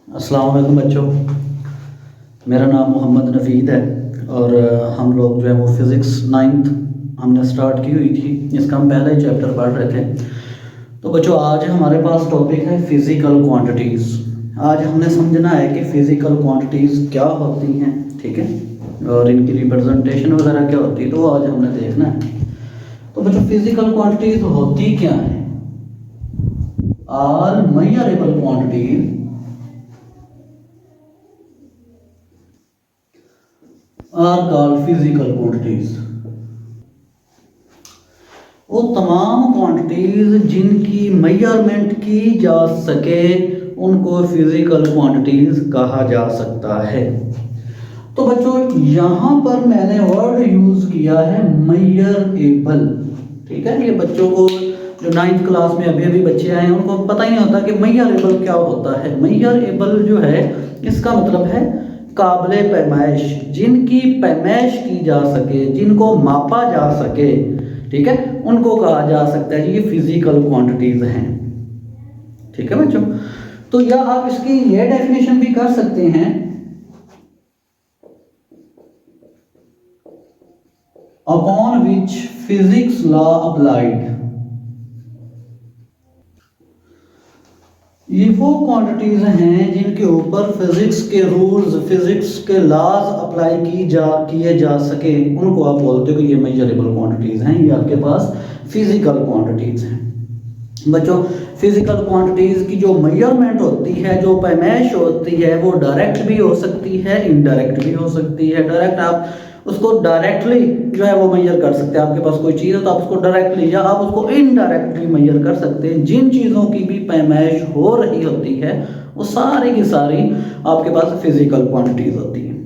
अस्सलाम वालेकुम बच्चों। मेरा नाम मोहम्मद नफ़ीद है और हम लोग जो है वो फ़िज़िक्स नाइन्थ हमने स्टार्ट की हुई थी। इसका हम पहला ही चैप्टर पढ़ रहे थे। तो बच्चों आज हमारे पास टॉपिक है फ़िज़िकल क्वांटिटीज़। आज हमने समझना है कि फ़िज़िकल क्वांटिटीज़ क्या होती हैं, ठीक है, और इनकी रिप्रेजेंटेशन वगैरह क्या होती है, तो आज हमने देखना है। तो बच्चों फ़िज़िकल क्वांटिटीज़ होती क्या है? Are measurable quantities are called physical quantities. वो तमाम क्वांटिटीज जिनकी मेजरमेंट की जा सके उनको फिजिकल क्वांटिटीज कहा जा सकता है। तो बच्चों यहाँ पर मैंने वर्ड यूज किया है मेजरेबल, ठीक है। ये बच्चों को जो 9th क्लास में अभी अभी बच्चे आए हैं उनको पता ही नहीं होता कि मेजरेबल क्या होता है। मेजरेबल जो है इसका मतलब है काबिले पैमाइश, जिनकी पैमाइश की जा सके, जिनको मापा जा सके, ठीक है, उनको कहा जा सकता है ये फिजिकल क्वांटिटीज हैं, ठीक है बच्चों। तो या आप इसकी ये डेफिनेशन भी कर सकते हैं, upon which physics law applied. ये वो क्वांटिटीज हैं जिनके ऊपर फिजिक्स के रूल्स, फिजिक्स के लॉज अप्लाई किए जा सके, उनको आप बोलते हो कि ये मेजरेबल क्वांटिटीज हैं, ये आपके पास फिजिकल क्वांटिटीज हैं। बच्चों फिजिकल क्वांटिटीज की जो मेजरमेंट होती है, जो पैमाइश होती है, वो डायरेक्ट भी हो सकती है, इनडायरेक्ट भी हो सकती है। डायरेक्ट आप उसको डायरेक्टली जो है वो मेजर कर सकते हैं। आपके पास कोई चीज़ है तो आप उसको डायरेक्टली या आप उसको इनडायरेक्टली मेजर कर सकते हैं। जिन चीज़ों की भी पैमाइश हो रही होती है वो सारी की सारी आपके पास फिजिकल क्वांटिटीज होती हैं,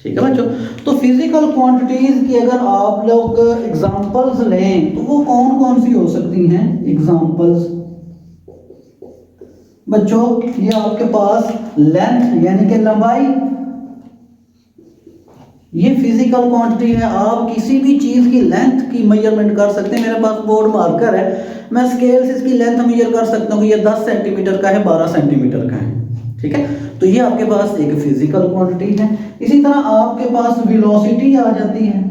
ठीक है बच्चों। तो फिजिकल क्वांटिटीज की अगर आप लोग एग्जांपल्स लें तो वो कौन कौन सी हो सकती हैं? एग्जांपल्स बच्चों ये आपके पास लेंथ यानी कि लंबाई, ये फिजिकल क्वांटिटी है। आप किसी भी चीज की लेंथ की मेजरमेंट कर सकते हैं। मेरे पास बोर्ड मार्कर है, मैं स्केल से इसकी लेंथ मेजर कर सकता हूँ कि ये 10 सेंटीमीटर का है, 12 सेंटीमीटर का है, ठीक है। तो ये आपके पास एक फिजिकल क्वांटिटी है। इसी तरह आपके पास वेलोसिटी आ जाती है,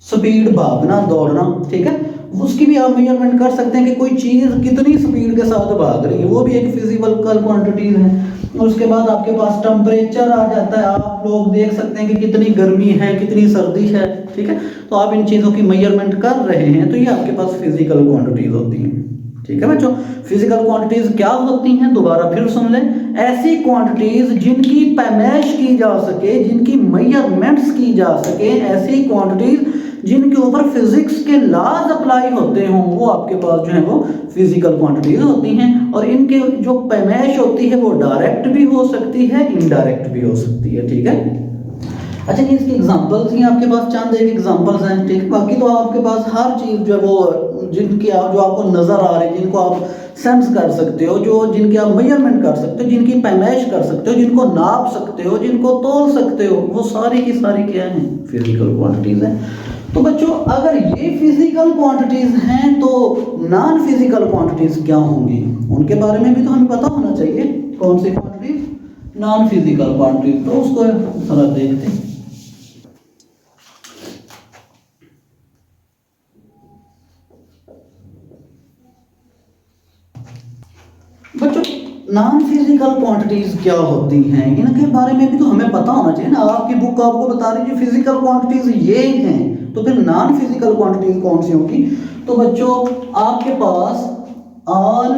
स्पीड, भागना, दौड़ना, ठीक है, उसकी भी आप मेजरमेंट कर सकते हैं कि कोई चीज कितनी स्पीड के साथ भाग रही है, वो भी एक फिजिकल क्वांटिटी है। उसके बाद आपके पास टेम्परेचर आ जाता है, आप लोग देख सकते हैं कि कितनी गर्मी है, कितनी सर्दी है, ठीक है। तो आप इन चीजों की मेजरमेंट कर रहे हैं, तो ये आपके पास फिजिकल क्वांटिटीज होती हैं, ठीक है बच्चों। फिजिकल क्वांटिटीज क्या होती हैं, दोबारा फिर सुन लें। ऐसी क्वांटिटीज जिनकी पैमाइश की जा सके, जिनकी मेजरमेंट्स की जा सके, ऐसी क्वांटिटीज जिनके ऊपर फिजिक्स के लॉज अप्लाई होते हों, वो आपके पास जो है वो फिजिकल क्वांटिटीज होती हैं। और इनके जो पैमाइश होती है वो डायरेक्ट भी हो सकती है, इनडायरेक्ट भी हो सकती है, ठीक है। अच्छा ये इसकी एग्जांपल्स ही आपके पास चंद एक एग्जांपल्स हैं, ठीक है। बाकी तो आपके पास हर चीज़ जो है वो जिनकी जो आपको नज़र आ रही है, जिनको आप सेंस कर सकते हो, जो जिनकी आप मेजरमेंट कर सकते हो, जिनकी पैमाइश कर सकते हो, जिनको नाप सकते हो, जिनको तोल सकते हो, वो सारी की सारी क्या हैं? फिजिकल क्वांटिटीज हैं। तो बच्चों अगर ये फिजिकल क्वांटिटीज हैं तो नॉन फिजिकल क्वांटिटीज क्या होंगी, उनके बारे में भी तो हमें पता होना चाहिए। कौन सी क्वांटिटीज? Non physical quantities. तो उसको थोड़ा देखते हैं। बच्चों नॉन फिजिकल क्वांटिटीज क्या होती हैं, इनके बारे में भी तो हमें पता होना चाहिए ना। आपकी बुक आपको बता रही है फिजिकल क्वांटिटीज ये हैं, तो फिर नॉन फिजिकल क्वांटिटीज कौन सी होगी? तो बच्चों आपके पास all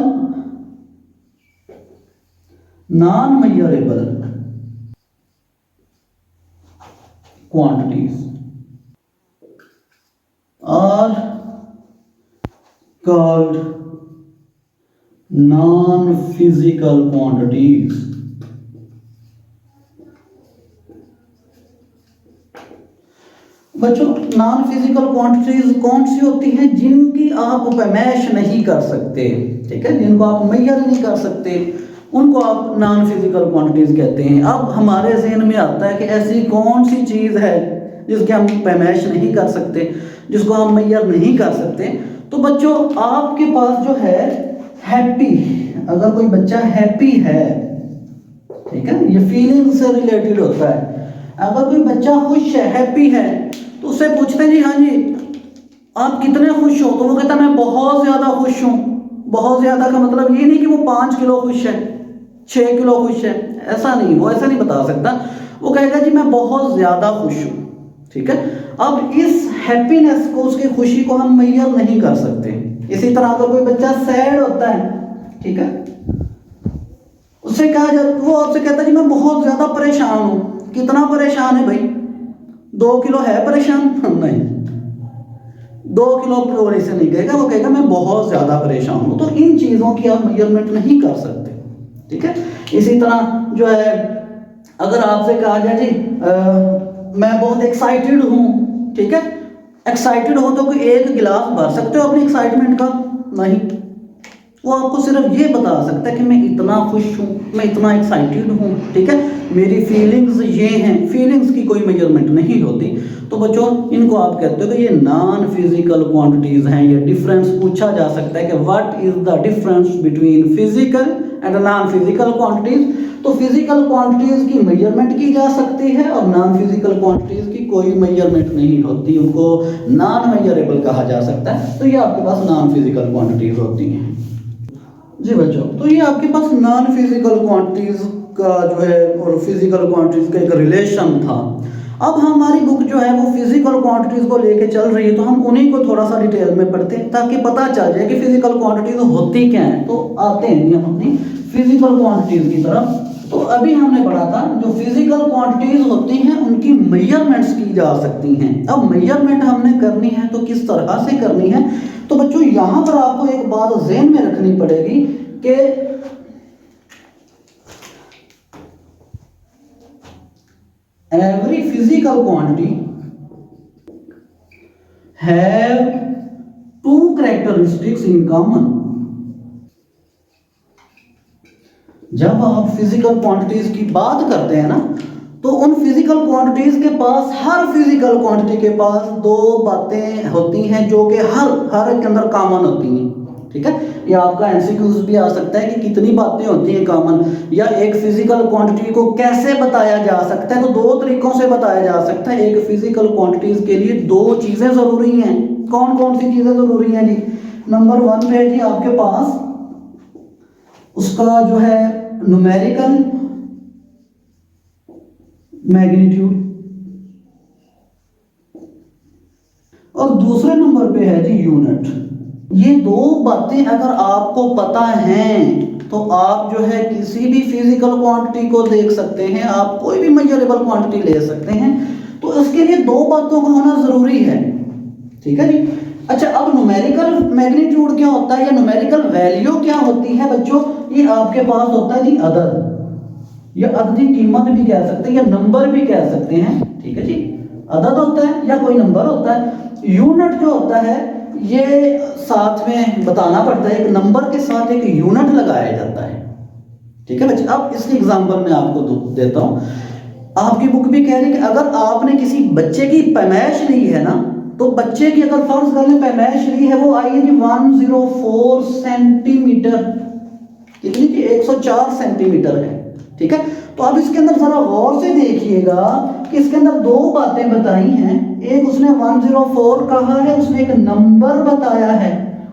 non measurable quantities are called non physical quantities. बच्चों नॉन फिजिकल क्वांटिटीज कौन सी होती हैं? जिनकी आप पैमाइश नहीं कर सकते, ठीक है, जिनको आप मेजर नहीं कर सकते, उनको आप नॉन फिजिकल क्वांटिटीज कहते हैं। अब हमारे ज़हन में आता है कि ऐसी कौन सी चीज़ है जिसकी हम पैमाइश नहीं कर सकते, जिसको हम मेजर नहीं कर सकते। तो बच्चों आपके पास जो है हैप्पी, अगर कोई बच्चा हैप्पी है, ठीक है, ये फीलिंग से रिलेटेड होता है। अगर कोई बच्चा खुश है, हैप्पी है, तो उससे पूछते हैं जी हाँ जी आप कितने खुश हो, तो वो कहता है मैं बहुत ज़्यादा खुश हूँ। बहुत ज़्यादा का मतलब ये नहीं कि वो 5 किलो खुश है, 6 किलो खुश है, ऐसा नहीं, वो ऐसा नहीं बता सकता। वो कहेगा जी मैं बहुत ज़्यादा खुश हूँ, ठीक है। अब इस हैप्पीनेस को, उसकी खुशी को हम मेजर नहीं कर सकते। इसी तरह अगर कोई बच्चा सैड होता है, ठीक है, उससे कहा जाता, वो आपसे कहता है जी मैं बहुत ज़्यादा परेशान हूँ। कितना परेशान है भाई, 2 किलो है परेशान? नहीं, 2 किलो प्रोग्रेस से नहीं कहेगा, वो कहेगा मैं बहुत ज़्यादा परेशान हूँ। तो इन चीज़ों की आप मेजरमेंट नहीं कर सकते, ठीक है। इसी तरह जो है अगर आपसे कहा जाए जी मैं बहुत एक्साइटेड हूँ, ठीक है, एक्साइटेड हो तो कोई एक गिलास भर सकते हो अपनी एक्साइटमेंट का? नहीं, वो आपको सिर्फ ये बता सकता है कि मैं इतना खुश हूँ, मैं इतना एक्साइटेड हूँ, ठीक है, मेरी फीलिंग्स ये हैं। फीलिंग्स की कोई मेजरमेंट नहीं होती। तो बच्चों इनको आप कहते हो कि ये नॉन फिजिकल क्वांटिटीज हैं। ये डिफरेंस पूछा जा सकता है कि what is the difference between physical and non physical quantities. तो फिजिकल क्वांटिटीज की मेजरमेंट की जा सकती है और नॉन फिजिकल क्वांटिटीज की कोई मेजरमेंट नहीं होती, उनको नॉन मेजरेबल कहा जा सकता है। तो ये आपके पास नॉन फिजिकल क्वांटिटीज होती हैं जी बच्चों। तो ये आपके पास नॉन फिजिकल क्वांटिटीज का जो है और फिजिकल क्वांटिटीज का एक रिलेशन था। अब हमारी बुक जो है वो फिजिकल क्वांटिटीज को लेके चल रही है, तो हम उन्हीं को थोड़ा सा डिटेल में पढ़ते हैं ताकि पता चल जाए कि फिजिकल क्वांटिटीज होती क्या है। तो आते हैं हम अपनी फिजिकल क्वांटिटीज की तरफ। तो अभी हमने पढ़ा था जो फिजिकल क्वांटिटीज होती हैं उनकी मेजरमेंट्स की जा सकती हैं। अब मेजरमेंट हमने करनी है तो किस तरह से करनी है? तो बच्चों यहां पर आपको एक बात ज़हन में रखनी पड़ेगी कि every physical quantity have two characteristics in common। जब आप फिजिकल क्वांटिटीज की बात करते हैं ना, तो उन फिजिकल क्वांटिटीज के पास, हर फिजिकल क्वांटिटी के पास 2 बातें होती हैं जो कि हर एक के अंदर कॉमन होती हैं, ठीक है। या आपका एमसीक्यूज भी आ सकता है कि कितनी बातें होती हैं कॉमन, या एक फिजिकल क्वांटिटी को कैसे बताया जा सकता है। तो 2 तरीकों से बताया जा सकता है। एक फिजिकल क्वांटिटीज के लिए 2 चीजें जरूरी हैं। कौन कौन सी चीजें जरूरी हैं जी? नंबर 1 पे है जी आपके पास उसका जो है न्यूमेरिकल मैग्नीट्यूड, और दूसरे नंबर पे है जी यूनिट। ये 2 बातें अगर आपको पता हैं तो आप जो है किसी भी फिजिकल क्वांटिटी को देख सकते हैं, आप कोई भी मेजरेबल क्वांटिटी ले सकते हैं। तो इसके लिए 2 बातों का होना जरूरी है, ठीक है जी। अच्छा, अब न्यूमेरिकल मैग्नीट्यूड क्या होता है या न्यूमेरिकल वैल्यू क्या होती है बच्चों? ये आपके पास होता है जी अदद, या अदद की कीमत भी कह सकते हैं या नंबर भी कह सकते हैं, ठीक है जी। अदद होता है या कोई नंबर होता है। यूनिट जो होता है ये साथ में बताना पड़ता है, एक नंबर के साथ एक यूनिट लगाया जाता है, ठीक है बच्चे। अब इसकी एग्जांपल मैं आपको देता हूं। आपकी बुक भी कह रही है कि अगर आपने किसी बच्चे की पैमाइश ली है ना, तो बच्चे की अगर फर्ज कर लें पैमाइश ली है, वो आई है जी 104 सेंटीमीटर, कितनी की 104 सेंटीमीटर है, ठीक है। तो अब इसके अंदर जरा गौर से देखिएगा कि इसके अंदर 2 बातें बताई हैं। एक उसने 104 कहा है, उसने एक नंबर बताया है,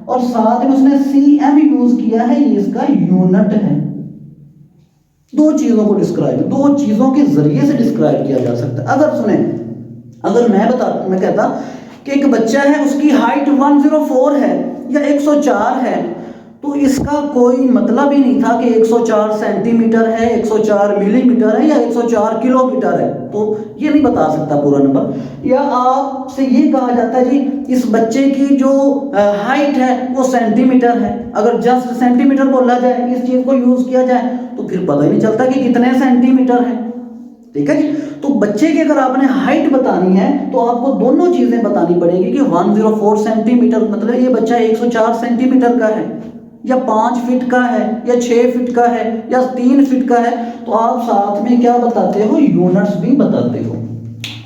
और साथ में उसने cm यूज किया है, ये इसका यूनिट है। 2 चीजों को डिस्क्राइब, 2 चीजों के जरिए से डिस्क्राइब किया जा सकता है। अगर सुने, अगर मैं कहता कि एक बच्चा है, उसकी हाइट 104 है या 104 है, तो इसका कोई मतलब ही नहीं था कि 104 सेंटीमीटर है, 104 मिलीमीटर है या 104 किलोमीटर है। तो ये नहीं बता सकता पूरा नंबर। या आपसे ये कहा जाता है जी इस बच्चे की जो हाइट है वो सेंटीमीटर है, अगर जस्ट सेंटीमीटर बोला जाए, इस चीज को यूज किया जाए, तो फिर पता ही नहीं चलता कि कितने सेंटीमीटर है, ठीक है जी। तो बच्चे की अगर आपने हाइट बतानी है तो आपको दोनों चीजें बतानी पड़ेगी कि 104 सेंटीमीटर मतलब ये बच्चा 104 सेंटीमीटर का है, या 5 फीट का है, या 6 फीट का है, या 3 फीट का है। तो आप साथ में क्या बताते हो? यूनिट्स भी बताते हो।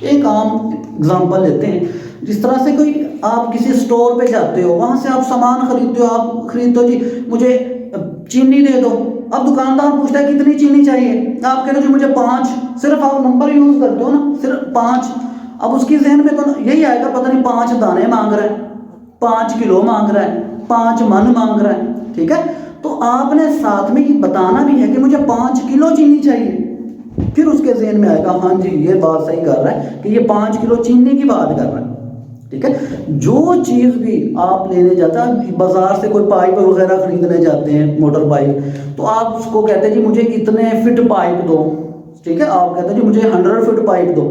एक आम एग्जांपल लेते हैं। जिस तरह से कोई आप किसी स्टोर पे जाते हो, वहां से आप सामान खरीदते हो, आप खरीदते हो जी मुझे चीनी दे दो। अब दुकानदार पूछता है कितनी चीनी चाहिए, आप कहते हो जी मुझे 5, सिर्फ आप नंबर यूज करते हो ना, सिर्फ 5। अब उसकी जहन में तो यही आएगा पता नहीं 5 दाने मांग रहा है, 5 किलो मांग रहा है, 5 मन मांग रहा है, ठीक है। तो आपने साथ में ये बताना भी है कि मुझे 5 किलो चीनी चाहिए, फिर उसके जहन में आएगा हाँ जी ये बात सही कर रहा है कि ये 5 किलो चीनी की बात कर रहा है, ठीक है। जो चीज़ भी आप लेने जाता है, बाजार से कोई पाइप वगैरह खरीदने जाते हैं, मोटर पाइप, तो आप उसको कहते हैं जी मुझे इतने फिट पाइप दो, ठीक है। आप कहते हैं जी मुझे 100 फिट पाइप दो।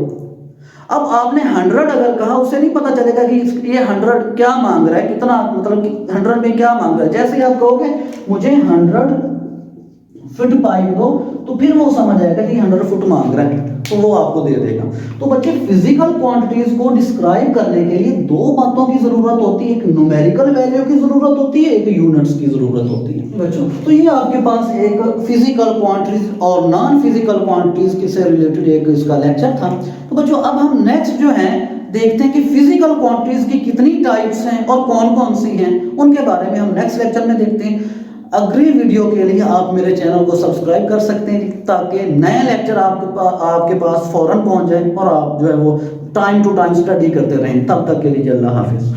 अब आपने 100 अगर कहा, उसे नहीं पता चलेगा कि ये 100 क्या मांग रहा है, कितना, मतलब कि 100 में क्या मांग रहा है। जैसे ही आप कहोगे मुझे 100 फिट पाइप दो, तो फिर वो समझ आएगा कि 100 फुट मांग रहा है, तो वो आपको दे देगा। तो बच्चे फिजिकल क्वांटिटीज को डिस्क्राइब करने के लिए दो बातों की जरूरत होती है, एक न्यूमेरिकल वैल्यू की जरूरत होती है, एक यूनिट्स की जरूरत होती है बच्चों। तो ये आपके पास एक फिजिकल क्वांटिटीज और नॉन फिजिकल क्वांटिटीज से रिलेटेड एक इसका लेक्चर था। तो बच्चों अब हम नेक्स्ट जो है देखते हैं कि फिजिकल क्वांटिटीज की कितनी टाइप्स हैं और कौन कौन सी हैं, उनके बारे में हम नेक्स्ट लेक्चर में देखते हैं। अगली वीडियो के लिए आप मेरे चैनल को सब्सक्राइब कर सकते हैं ताकि नया लेक्चर आपके पास फौरन पहुंच जाए और आप जो है वो टाइम टू टाइम स्टडी करते रहें। तब तक के लिए अल्लाह हाफिज़।